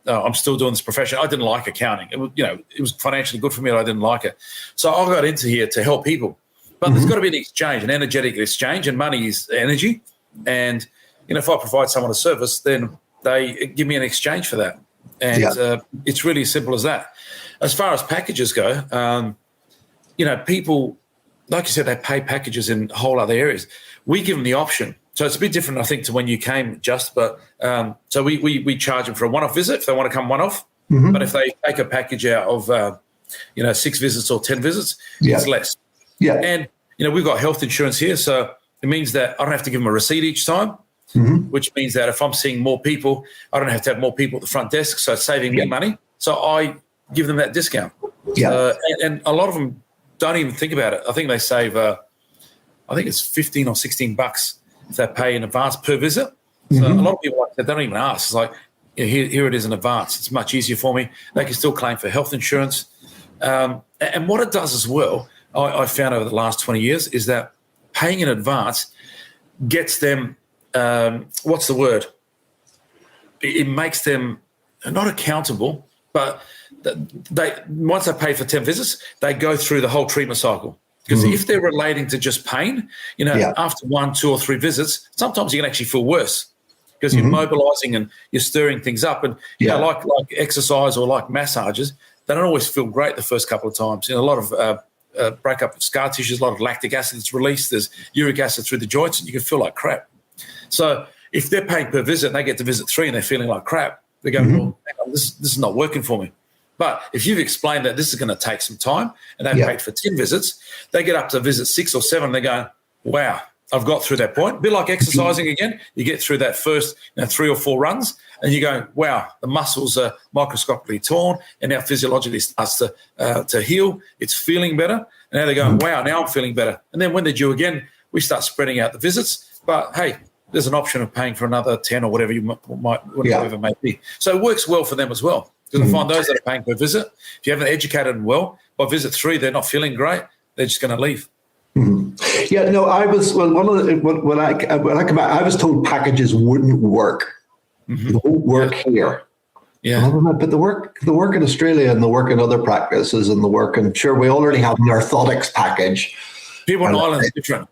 I'm still doing this profession. I didn't like accounting. It was financially good for me, but I didn't like it. So I got into here to help people. But there's got to be an exchange, an energetic exchange, and money is energy. And if I provide someone a service, then they give me an exchange for that. And it's really as simple as that. As far as packages go, people, like you said, they pay packages in whole other areas. We give them the option. So it's a bit different, I think, to when you came, but so we charge them for a one-off visit if they want to come one-off. But if they take a package out of 6 visits or 10 visits, it's less. Yeah. And we've got health insurance here, so it means that I don't have to give them a receipt each time, which means that if I'm seeing more people, I don't have to have more people at the front desk, so it's saving me money. So I give them that discount. And a lot of them don't even think about it. I think they save, I think it's $15 or $16 if they pay in advance per visit. So a lot of people, they don't even ask. It's like, here it is in advance. It's much easier for me. They can still claim for health insurance. And what it does as well, I found over the last 20 years, is that paying in advance gets them, what's the word? It makes them not accountable, but once they pay for 10 visits, they go through the whole treatment cycle. Because if they're relating to just pain, after 1, 2, or 3 visits, sometimes you can actually feel worse. because you're mobilizing and you're stirring things up. And you know, like exercise or like massages, they don't always feel great the first couple of times. You know, a lot of breakup of scar tissues, a lot of lactic acid that's released. There's uric acid through the joints, and you can feel like crap. So if they're paying per visit and they get to visit 3 and they're feeling like crap, they go, well, this is not working for me. But if you've explained that this is going to take some time and they've paid for 10 visits, they get up to visit 6 or 7, they go, wow, I've got through that point. A bit like exercising again. You get through that first 3 or 4 runs and you go, wow, the muscles are microscopically torn and now physiologically starts to heal. It's feeling better. And now they're going, wow, now I'm feeling better. And then when they're due again, we start spreading out the visits. But, hey, there's an option of paying for another 10 or whatever whatever it may be. So it works well for them as well. Because I find those that are paying per visit, if you haven't educated them well, by visit 3, they're not feeling great, they're just going to leave. Yeah, no, I was, well, one of the, when I come out, I was told packages wouldn't work. They won't work here. Yeah. But the work in Australia and the work in other practices and the work, and sure, we already have an orthotics package. People in Ireland is different.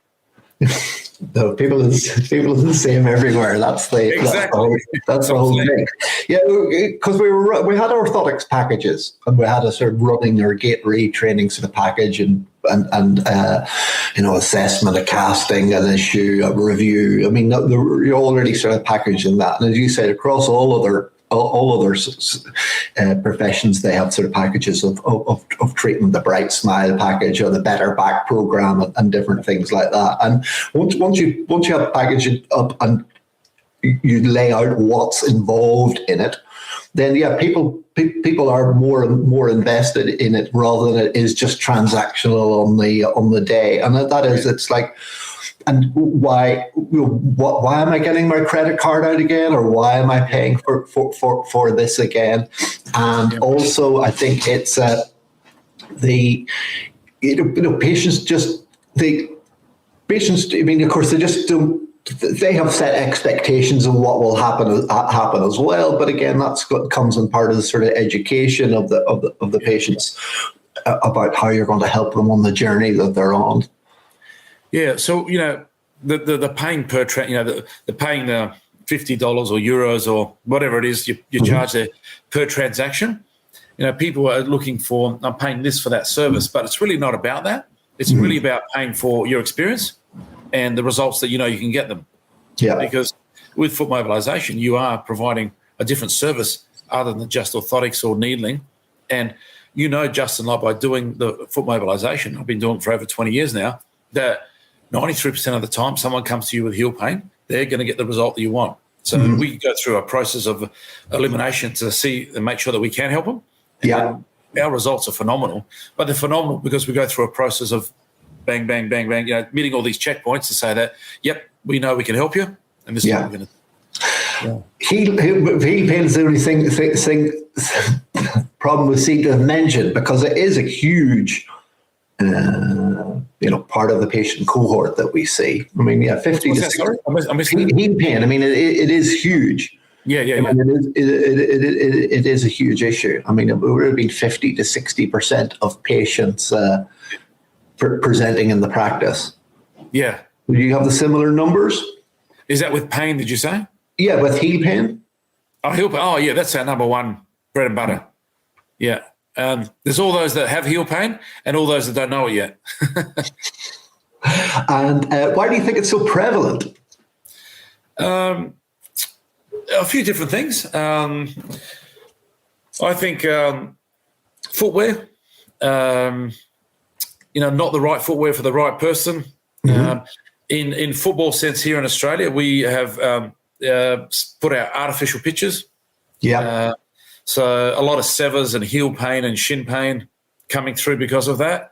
No, people is the same everywhere. That's the whole thing. Yeah, because we had orthotics packages and we had a sort of running or gait retraining sort of package and assessment of casting, an issue, a review. I mean, you're already sort of packaged in that. And as you said, across all other professions, they have sort of packages of treatment, the Bright Smile package or the Better Back program and different things like that. And once you have packaged it up and you lay out what's involved in it, then people are more invested in it rather than it is just transactional on the day. And that is, it's like, and why am I getting my credit card out again, or why am I paying for this again? And also, I think it's patients. I mean, of course, they just don't. They have set expectations of what will happen as well. But again, that's what comes in part of the sort of education of the patients about how you're going to help them on the journey that they're on. Yeah, so the paying per the paying the $50 or euros or whatever it is you charge there per transaction. People are looking for, I'm paying this for that service, but it's really not about that. It's really about paying for your experience and the results that you can get them. Yeah. Because with foot mobilization, you are providing a different service other than just orthotics or needling. And Justin, like by doing the foot mobilization, I've been doing it for over 20 years now, that 93% of the time someone comes to you with heel pain, they're going to get the result that you want. So we go through a process of elimination to see and make sure that we can help them. And our results are phenomenal, but they're phenomenal because we go through a process of bang, bang, bang, bang, meeting all these checkpoints to say that, yep, we know we can help you. And this is what we're going to do. Heel pain is the only thing problem we seem to have mentioned, because it is a huge part of the patient cohort that we see. I mean, 50 to 60. Heel pain. I mean, it is huge. Yeah. I mean, it is a huge issue. I mean, it would have been 50 to 60% of patients presenting in the practice. Yeah. Do you have the similar numbers? Is that with pain, did you say? Yeah, with heel pain. Heel pain. Oh, yeah, that's our number one bread and butter. Yeah. There's all those that have heel pain and all those that don't know it yet. And why do you think it's so prevalent? A few different things. I think footwear, not the right footwear for the right person. In football sense here in Australia, we have put out artificial pitches. Yeah. So a lot of severs and heel pain and shin pain coming through because of that.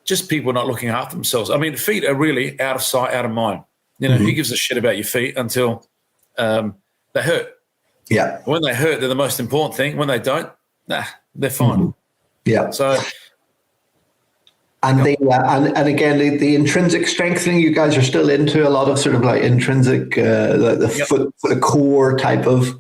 Just people not looking after themselves. I mean, feet are really out of sight, out of mind. Who gives a shit about your feet until they hurt? Yeah. When they hurt, they're the most important thing. When they don't, they're fine. Yeah. So. And and again, the intrinsic strengthening, you guys are still into a lot of sort of like intrinsic, foot core type of.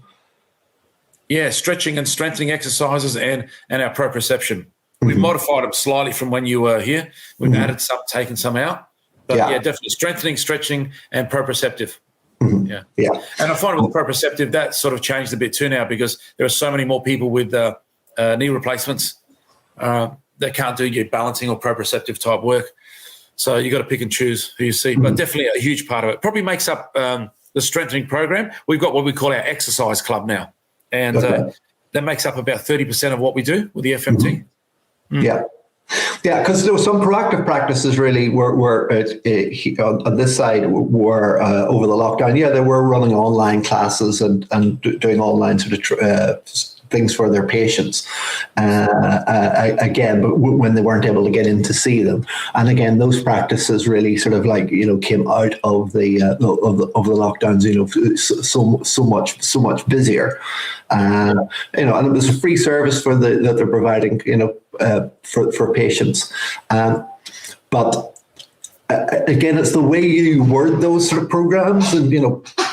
Yeah, stretching and strengthening exercises and our proprioception. We've modified them slightly from when you were here. We've added some, taken some out. But definitely strengthening, stretching, and proprioceptive. Yeah. Yeah. And I find with proprioceptive, that sort of changed a bit too now, because there are so many more people with knee replacements that can't do your balancing or proprioceptive type work. So you got to pick and choose who you see. But definitely a huge part of it. Probably makes up the strengthening program. We've got what we call our exercise club now. And that makes up about 30% of what we do with the FMT. Yeah. Yeah, because there were some proactive practices really were on this side were over the lockdown. Yeah, they were running online classes and doing online sort of things for their patients. Again, but when they weren't able to get in to see them, and again, those practices really sort of like came out of the lockdowns. So much busier. And it was a free service that they're providing. For patients, but again, it's the way you word those sort of programs, and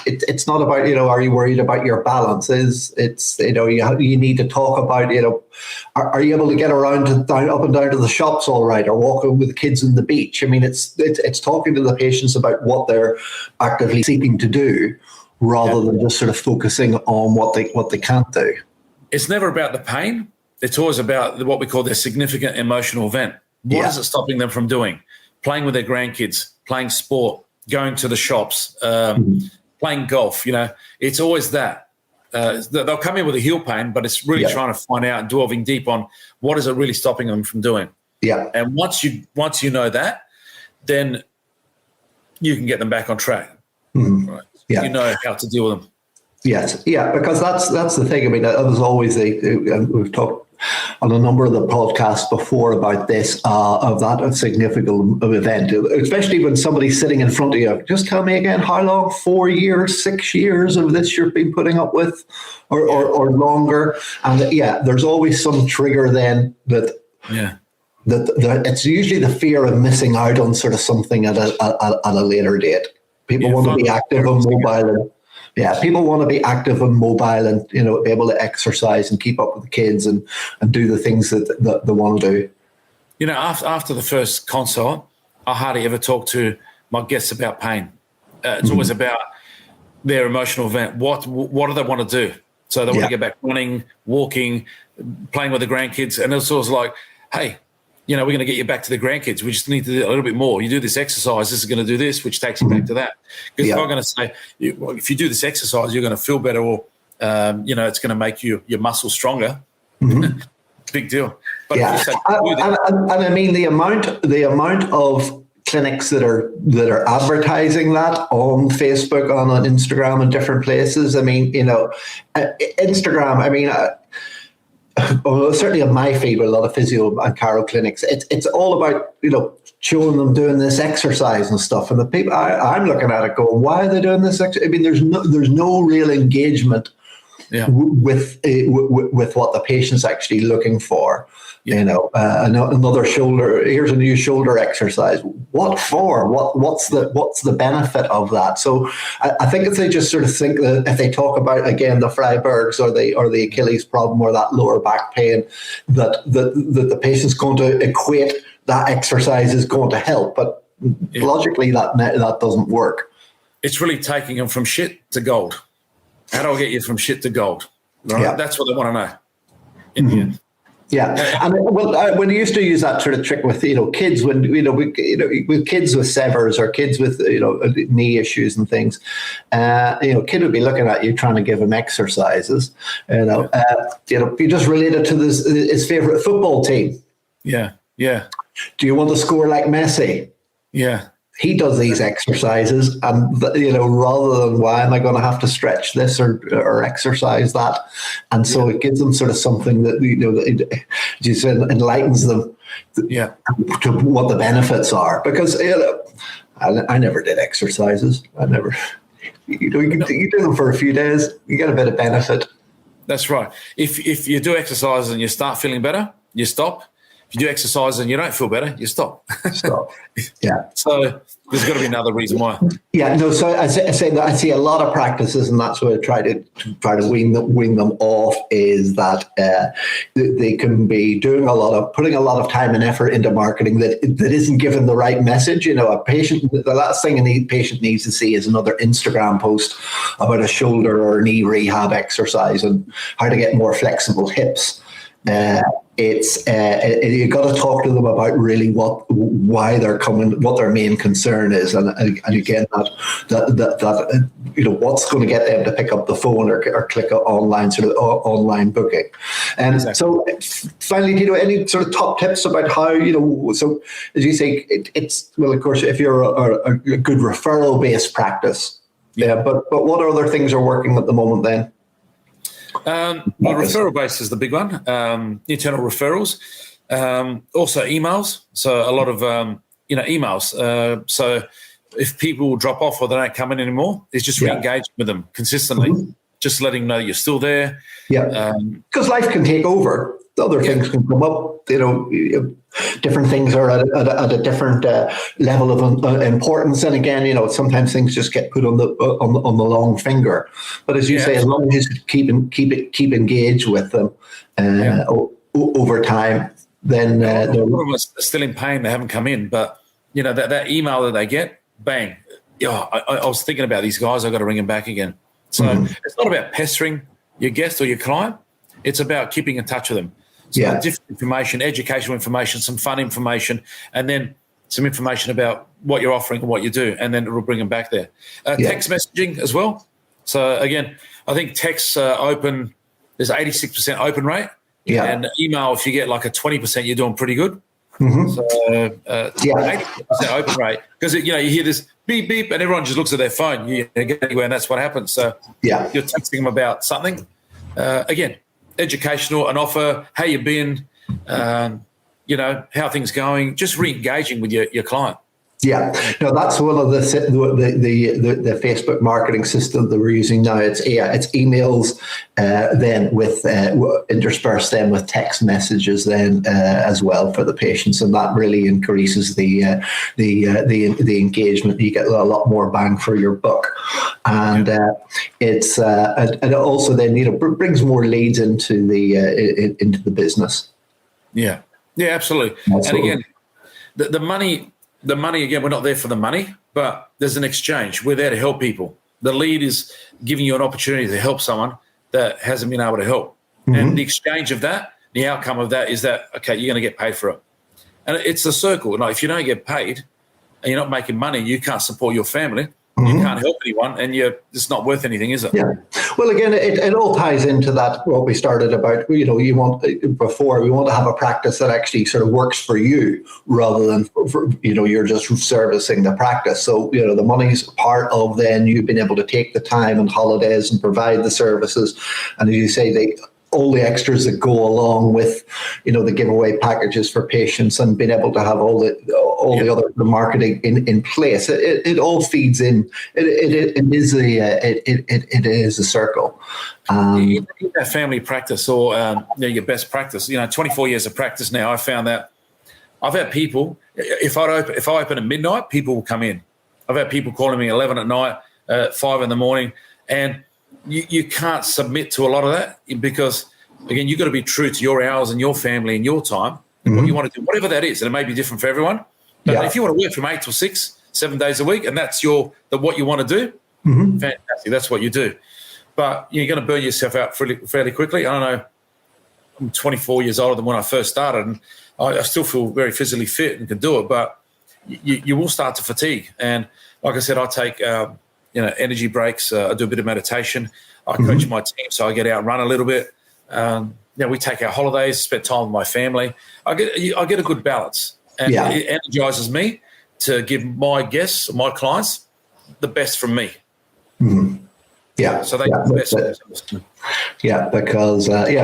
it's not about are you worried about your balance? It's you need to talk about are you able to get around up and down to the shops all right, or walking with the kids on the beach? I mean, it's talking to the patients about what they're actively seeking to do, rather than just sort of focusing on what they can't do. It's never about the pain. It's always about what we call their significant emotional event. What is it stopping them from doing? Playing with their grandkids, playing sport, going to the shops, playing golf. It's always that. They'll come in with a heel pain, but it's really trying to find out and delving deep on what is it really stopping them from doing. Yeah. And once you know that, then you can get them back on track. Right? Yeah. You know how to deal with them. Yes, yeah, because that's the thing. I mean, there's always we've talked on a number of the podcasts before about this, of that significant event, especially when somebody's sitting in front of you. Just tell me again, how long? 4 years, 6 years of this you've been putting up with, or longer? And there's always some trigger then that it's usually the fear of missing out on sort of something at a later date. People want to be active and mobile. People want to be active and mobile and, be able to exercise and keep up with the kids and do the things that they want to do. After the first consult, I hardly ever talk to my guests about pain. It's always about their emotional event. What do they want to do? So they want to get back running, walking, playing with the grandkids. And it's always like, hey, we're going to get you back to the grandkids. We just need to do a little bit more. You do this exercise, this is going to do this, which takes you back to that. Because if I'm going to say, if you do this exercise, you're going to feel better, or, it's going to make your muscles stronger. Big deal. But and I mean, the amount of clinics that are advertising that on Facebook, on Instagram, and different places. I mean, Instagram. I mean. Well, certainly on my feed with a lot of physio and chiro clinics, it's all about showing them doing this exercise and stuff. And the people I'm looking at it going, why are they doing this? I mean, there's no real engagement with what the patient's actually looking for. Another shoulder. Here's a new shoulder exercise. What for? What's the benefit of that? So I think if they just sort of think that if they talk about again the Freiberg's or the Achilles problem or that lower back pain, that the patient's going to equate that exercise is going to help, but logically that doesn't work. It's really taking them from shit to gold. How do I get you from shit to gold? Right? Yeah. That's what they want to know. In the end. Yeah, and when you used to use that sort of trick with kids, when with kids with severs or kids with knee issues and things, kid would be looking at you trying to give him exercises. You just relate it to his favorite football team. Yeah. Do you want to score like Messi? Yeah. He does these exercises, and rather than why am I going to have to stretch this or exercise that, and so it gives them sort of something that that just enlightens them to what the benefits are. Because I never did exercises. I never. You do them for a few days, you get a bit of benefit. That's right. If you do exercise and you start feeling better, you stop. If you do exercise and you don't feel better, you stop. Stop. Yeah. So there's got to be another reason why. Yeah, no. So I say that I see a lot of practices, and that's what I try to wean them off. Is that they can be putting a lot of time and effort into marketing that isn't given the right message. The last thing a patient needs to see is another Instagram post about a shoulder or knee rehab exercise and how to get more flexible hips. You got to talk to them about really why they're coming, what their main concern is, and again that what's going to get them to pick up the phone or click online booking. And exactly. So finally, any sort of top tips about how So as you say, it's of course if you're a good referral based practice, but what other things are working at the moment then? Referral base is the big one. Internal referrals, also emails. So a lot of emails. So if people drop off or they don't come in anymore, it's just re-engaging with them consistently, just letting them know you're still there. Yeah, because life can take over. Other things can come up. Different things are at a different level of importance. And again, sometimes things just get put on the long finger. But as you say, as long as you keep engaged with them over time, then a lot of them are still in pain. They haven't come in, but that email that they get, bang. I was thinking about these guys. I've got to ring them back again. So it's not about pestering your guest or your client. It's about keeping in touch with them. So different information, educational information, some fun information, and then some information about what you're offering and what you do, and then it will bring them back there. Text messaging as well. So again, I think texts open. There's 86% open rate. Yeah. And email, if you get like a 20%, you're doing pretty good. Mm-hmm. So 80% open rate, because you hear this beep beep, and everyone just looks at their phone. You get anywhere, and that's what happens. So you're texting them about something. Again, educational, an offer, how you been, how things going, just re-engaging with your client. Yeah, no, that's one of the Facebook marketing system that we're using now. It's emails, then with interspersed then with text messages then as well for the patients, and that really increases the engagement. You get a lot more bang for your buck, and it's and it also then brings more leads into the business. Yeah, absolutely. Absolutely. And again, the money. The money, again, we're not there for the money, but there's an exchange. We're there to help people. The lead is giving you an opportunity to help someone that hasn't been able to help. Mm-hmm. And the exchange of that, the outcome of that is that, okay, you're going to get paid for it. And it's a circle. Like, if you don't get paid and you're not making money, you can't support your family. Mm-hmm. You can't help anyone, and it's not worth anything, is it? Yeah. Well, again, it all ties into that, what we started about. We want to have a practice that actually sort of works for you, rather than for you're just servicing the practice. So the money's part of then you being able to take the time and holidays and provide the services, and as you say, all the extras that go along with, the giveaway packages for patients, and being able to have all the other marketing in place. It all feeds in. It is a circle. In that family practice, or your best practice. 24 years of practice now. I found that I've had people. If I open at midnight, people will come in. I've had people calling me 11 at night, 5 in the morning, and you can't submit to a lot of that, because, again, you've got to be true to your hours and your family and your time and what you want to do, whatever that is. And it may be different for everyone. But if you want to work from 8 till 6, 7 days a week, and that's what you want to do, fantastic. That's what you do. But you're going to burn yourself out fairly quickly. I don't know. I'm 24 years older than when I first started, and I still feel very physically fit and can do it. But you will start to fatigue. And like I said, I take energy breaks. I do a bit of meditation. I coach my team, so I get out and run a little bit. We take our holidays, spend time with my family. I get a good balance, and it energizes me to give my guests, my clients, the best from me. Mm-hmm. Yeah. So they get the best. Yeah, because they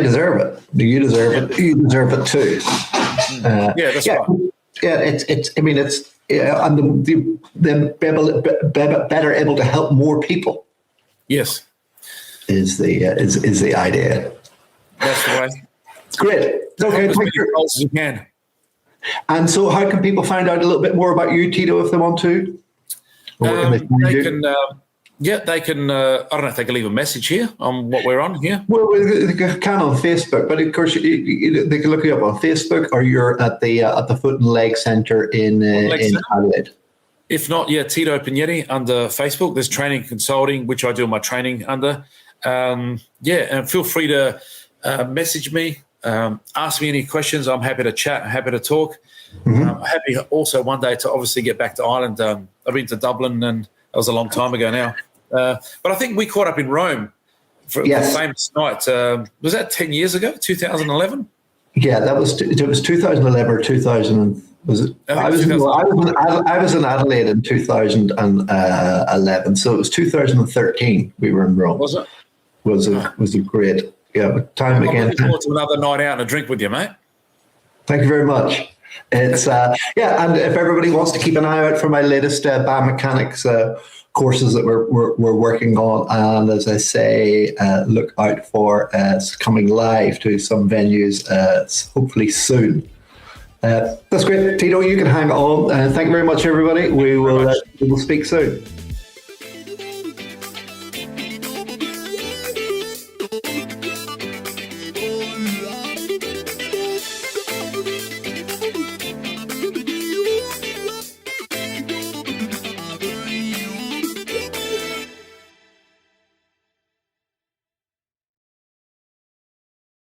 deserve it. You deserve it. You deserve it too. That's right. Yeah, and they're better able to help more people. Yes, is the idea. That's the way. Great. Okay, as many goals as you can. And so how can people find out a little bit more about you, Tito, if they want to? Or what can they find you? They can. I don't know if they can leave a message here on what we're on here. Well, they can on Facebook, but of course they can look you up on Facebook, or you're at the Foot and Leg Centre in Adelaide. If not, Tito Pignetti under Facebook. There's training consulting, which I do my training under. And feel free to message me, ask me any questions. I'm happy to chat, happy to talk. I'm happy also one day to obviously get back to Ireland. I've been to Dublin, and that was a long time ago now. But I think we caught up in Rome for the famous night. Was that 10 years ago, 2011? Yeah, it was 2011 or 2000. Was it? I was in Adelaide in 2011, so it was 2013. We were in Rome. Was it? Was a great time again. I'm looking forward to another night out and a drink with you, mate. Thank you very much. It's and if everybody wants to keep an eye out for my latest biomechanics courses that we're working on, and as I say, look out for coming live to some venues hopefully soon. That's great, Tito. You can hang on. Thank you very much, everybody. We will speak soon.